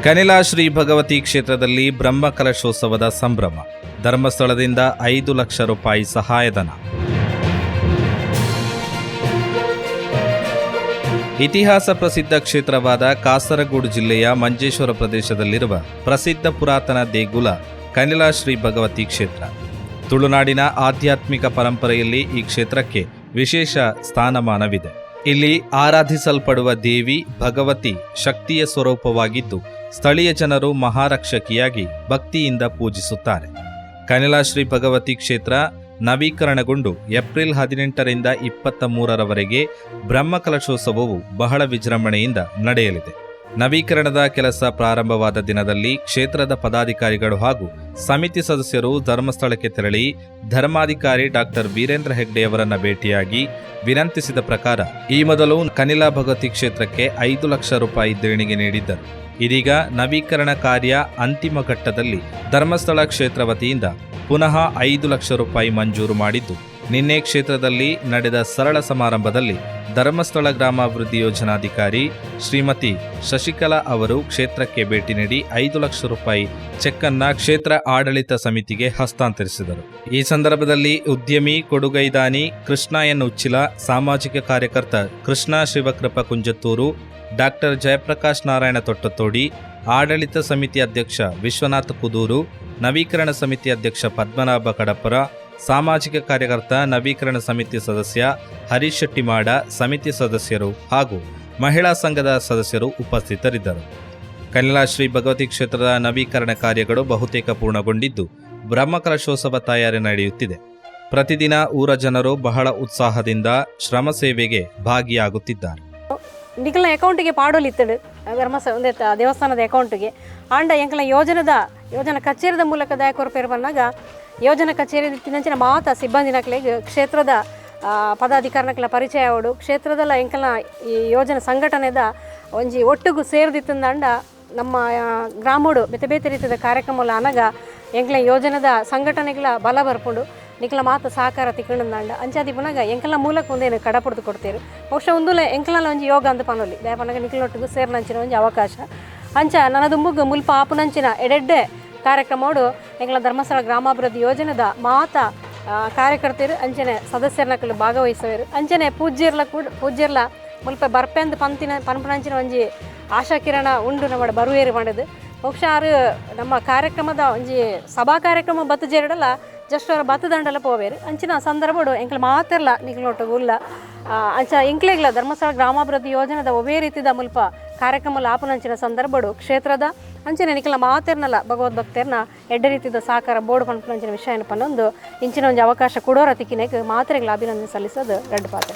ಕನಿಲಾ ಶ್ರೀ ಭಗವತಿ ಕ್ಷೇತ್ರದಲ್ಲಿ ಬ್ರಹ್ಮಕಲಶೋತ್ಸವದ ಸಂಭ್ರಮ. ಧರ್ಮಸ್ಥಳದಿಂದ 5 ಲಕ್ಷ ರೂಪಾಯಿ ಸಹಾಯಧನ. ಇತಿಹಾಸ ಪ್ರಸಿದ್ಧ ಕ್ಷೇತ್ರವಾದ ಕಾಸರಗೋಡು ಜಿಲ್ಲೆಯ ಮಂಜೇಶ್ವರ ಪ್ರದೇಶದಲ್ಲಿರುವ ಪ್ರಸಿದ್ಧ ಪುರಾತನ ದೇಗುಲ ಕನಿಲಾ ಶ್ರೀ ಭಗವತಿ ಕ್ಷೇತ್ರ. ತುಳುನಾಡಿನ ಆಧ್ಯಾತ್ಮಿಕ ಪರಂಪರೆಯಲ್ಲಿ ಈ ಕ್ಷೇತ್ರಕ್ಕೆ ವಿಶೇಷ ಸ್ಥಾನಮಾನವಿದೆ. ಇಲ್ಲಿ ಆರಾಧಿಸಲ್ಪಡುವ ದೇವಿ ಭಗವತಿ ಶಕ್ತಿಯ ಸ್ವರೂಪವಾಗಿದ್ದು, ಸ್ಥಳೀಯ ಜನರು ಮಹಾರಕ್ಷಕಿಯಾಗಿ ಭಕ್ತಿಯಿಂದ ಪೂಜಿಸುತ್ತಾರೆ. ಕನಿಲಾ ಶ್ರೀ ಭಗವತಿ ಕ್ಷೇತ್ರ ನವೀಕರಣಗೊಂಡು ಏಪ್ರಿಲ್ 18ರಿಂದ 23ರವರೆಗೆ ಬ್ರಹ್ಮಕಲಶೋತ್ಸವವು ಬಹಳ ವಿಜೃಂಭಣೆಯಿಂದ ನಡೆಯಲಿದೆ. ನವೀಕರಣದ ಕೆಲಸ ಪ್ರಾರಂಭವಾದ ದಿನದಲ್ಲಿ ಕ್ಷೇತ್ರದ ಪದಾಧಿಕಾರಿಗಳು ಹಾಗೂ ಸಮಿತಿ ಸದಸ್ಯರು ಧರ್ಮಸ್ಥಳಕ್ಕೆ ತೆರಳಿ ಧರ್ಮಾಧಿಕಾರಿ ಡಾಕ್ಟರ್ ವೀರೇಂದ್ರ ಹೆಗ್ಡೆಯವರನ್ನ ಭೇಟಿಯಾಗಿ ವಿನಂತಿಸಿದ ಪ್ರಕಾರ ಈ ಮೊದಲು ಕನಿಲಾ ಭಗವತಿ ಕ್ಷೇತ್ರಕ್ಕೆ 5 ಲಕ್ಷ ರೂಪಾಯಿ ದೇಣಿಗೆ ನೀಡಿದ್ದರು. ಇದೀಗ ನವೀಕರಣ ಕಾರ್ಯ ಅಂತಿಮ ಘಟ್ಟದಲ್ಲಿ ಧರ್ಮಸ್ಥಳ ಕ್ಷೇತ್ರ ವತಿಯಿಂದ ಪುನಃ 5 ಲಕ್ಷ ರೂಪಾಯಿ ಮಂಜೂರು ಮಾಡಿದ್ದು, ನಿನ್ನೆ ಕ್ಷೇತ್ರದಲ್ಲಿ ನಡೆದ ಸರಳ ಸಮಾರಂಭದಲ್ಲಿ ಧರ್ಮಸ್ಥಳ ಗ್ರಾಮಾಭಿವೃದ್ಧಿ ಯೋಜನಾಧಿಕಾರಿ ಶ್ರೀಮತಿ ಶಶಿಕಲಾ ಅವರು ಕ್ಷೇತ್ರಕ್ಕೆ ಭೇಟಿ ನೀಡಿ 5 ಲಕ್ಷ ರೂಪಾಯಿ ಚೆಕ್ ಅನ್ನ ಕ್ಷೇತ್ರ ಆಡಳಿತ ಸಮಿತಿಗೆ ಹಸ್ತಾಂತರಿಸಿದರು. ಈ ಸಂದರ್ಭದಲ್ಲಿ ಉದ್ಯಮಿ ಕೊಡುಗೈದಾನಿ ಕೃಷ್ಣ ಎನ್ ಉಚ್ಚಿಲ, ಸಾಮಾಜಿಕ ಕಾರ್ಯಕರ್ತ ಕೃಷ್ಣ ಶಿವಕೃಪ ಕುಂಜತ್ತೂರು, ಡಾಕ್ಟರ್ ಜಯಪ್ರಕಾಶ್ ನಾರಾಯಣ ತೊಟ್ಟತೋಡಿ, ಆಡಳಿತ ಸಮಿತಿ ಅಧ್ಯಕ್ಷ ವಿಶ್ವನಾಥ ಕುದೂರು, ನವೀಕರಣ ಸಮಿತಿ ಅಧ್ಯಕ್ಷ ಪದ್ಮನಾಭ ಕಡಪರ, ಸಾಮಾಜಿಕ ಕಾರ್ಯಕರ್ತ ನವೀಕರಣ ಸಮಿತಿ ಸದಸ್ಯ ಹರೀಶ್ ಶೆಟ್ಟಿಮಾಡ, ಸಮಿತಿ ಸದಸ್ಯರು ಹಾಗೂ ಮಹಿಳಾ ಸಂಘದ ಸದಸ್ಯರು ಉಪಸ್ಥಿತರಿದ್ದರು. ಕನಿಲಾ ಶ್ರೀ ಭಗವತಿ ಕ್ಷೇತ್ರದ ನವೀಕರಣ ಕಾರ್ಯಗಳು ಬಹುತೇಕ ಪೂರ್ಣಗೊಂಡಿದ್ದು, ಬ್ರಹ್ಮಕಲಶೋತ್ಸವ ತಯಾರಿ ನಡೆಯುತ್ತಿದೆ. ಪ್ರತಿದಿನ ಊರ ಜನರು ಬಹಳ ಉತ್ಸಾಹದಿಂದ ಶ್ರಮ ಸೇವೆಗೆ ಭಾಗಿಯಾಗುತ್ತಿದ್ದಾರೆ. ನಿಖಲ ಅಕೌಂಟಿಗೆ ಪಾಡೋಲಿತ್ತಡು ಧರ್ಮಸ್ಥಳ ದೇವಸ್ಥಾನದ ಅಕೌಂಟಿಗೆ ಆಂಡ ಎಂಕಲ ಯೋಜನಾ ಕಚೇರಿದ ಮೂಲಕ ದಾಯಕೊರಪೇರು ಬಂದಾಗ ಯೋಜನಾ ಕಚೇರಿ ತಿನ್ನಂಚಿನ ಮಾತ ಸಿಬ್ಬಂದಿನಕ್ಲೆಗ್ ಕ್ಷೇತ್ರದ ಪದಾಧಿಕಾರಿನಕ್ಲ ಪರಿಚಯ ಆವಡು ಕ್ಷೇತ್ರದಲ್ಲ ಎಂಕಲ ಈ ಯೋಜನಾ ಸಂಘಟನೆದ ಒಂಜಿ ಒಟ್ಟಿಗೂ ಸೇರಿದಿತ್ತಂದ ನಮ್ಮ ಗ್ರಾಮೋಡು ಬೇತೆ ಬೇತೆ ರೀತಿಯ ಕಾರ್ಯಕ್ರಮಗಳ ಅನಗ ಎಂಕಲ ಯೋಜನದ ಸಂಘಟನೆಗಳ ಬಲ ಬರ್ಕೊಂಡು ನಿಖಲ ಮಾತ ಸಹಕಾರ ತಿಕ್ಕಂಡ ಅಂಚಾದಿ ಪುನಗ ಎಂಕಲ ಮೂಲಕ ಒಂದೇನು ಕಡಪಡ್ದು ಕೊಡ್ತೇರು. ಬಹುಶಃ ಒಂದುಲೆ ಎಂಕಲ ಒಂಜಿ ಯೋಗ ಅಂತ ಪನೋಲಿ ದಯಪನಗ ನಿಖಲೊಟ್ಟಿಗೂ ಸೇರ್ನಂಚಿನ ಒಂಜಿ ಅವಕಾಶ ಅಂಚ ನನ್ನದುಂಬುಗ್ ಮುಲ್ಪ ಆಪುನಂಚಿನ ಎಡೆಡ್ಡೆ ಕಾರ್ಯಕ್ರಮೋಡು ಎಂಕಲ ಧರ್ಮಸ್ಥಳ ಗ್ರಾಮಾಭಿವೃದ್ಧಿ ಯೋಜನೆದ ಮಾತ ಕಾರ್ಯಕರ್ತರು ಅಂಚನೆ ಸದಸ್ಯರನಕಲು ಭಾಗವಹಿಸುವರು. ಅಂಚನೆ ಪೂಜ್ಯರ್ಲ ಮುಲ್ಪ ಬರ್ಪೆಂದು ಪಂಪನಂಚಿನ ಒಂಜಿ ಆಶಾಕಿರಣ ಉಂಡು ನಮ್ಮ ಬರುವೇರು ಮಾಡೋದು. ಬಹುಶಃ ನಮ್ಮ ಕಾರ್ಯಕ್ರಮದ ಒಂಜಿ ಸಭಾ ಕಾರ್ಯಕ್ರಮ ಬತ್ತು ಜೇರಡಲ್ಲ ಜಸ್ಟ್ ಅವರ ಬತ್ತು ದಂಡಲ್ಲ ಪೋವೇರು ಅಂಚಿನ ಸಂದರ್ಭಡು ಎಂಕಲು ಮಾತಿರಲ್ಲ ನಿಖಲೊಟ್ಟುಗುಲ್ಲ ಅಂಚ ಎಂಕ್ಲೆಗ್ಲ ಧರ್ಮಸ್ಥಳ ಗ್ರಾಮಾಭಿವೃದ್ಧಿ ಯೋಜನೆದ ಒವೇ ರೀತಿದ ಮುಲ್ಪ ಕಾರ್ಯಕ್ರಮ ಆಪನಂಚಿನ ಸಂದರ್ಭಡು ಕ್ಷೇತ್ರದ ಅಂಚನೆ ನಿಖಲ ಮಾತಿರ್ನಲ್ಲ ಭಗವದ್ಭಕ್ತರ್ನ ಎಡ್ಡೆ ರೀತಿಯ ಸಹಕಾರ ಬೋರ್ಡ್ ಪಂಪನಂಚಿನ ವಿಷಯ ಪನ್ನೊಂದು ಇಂಚಿನ ಒಂದು ಅವಕಾಶ ಕೊಡೋರ ತಿಕ್ಕಿನಾಗ ಮಾತ್ರೆಗಳ ಅಭಿನಂದನೆ ಸಲ್ಲಿಸೋದು ರೆಡ್ ಪಾತ್ರ.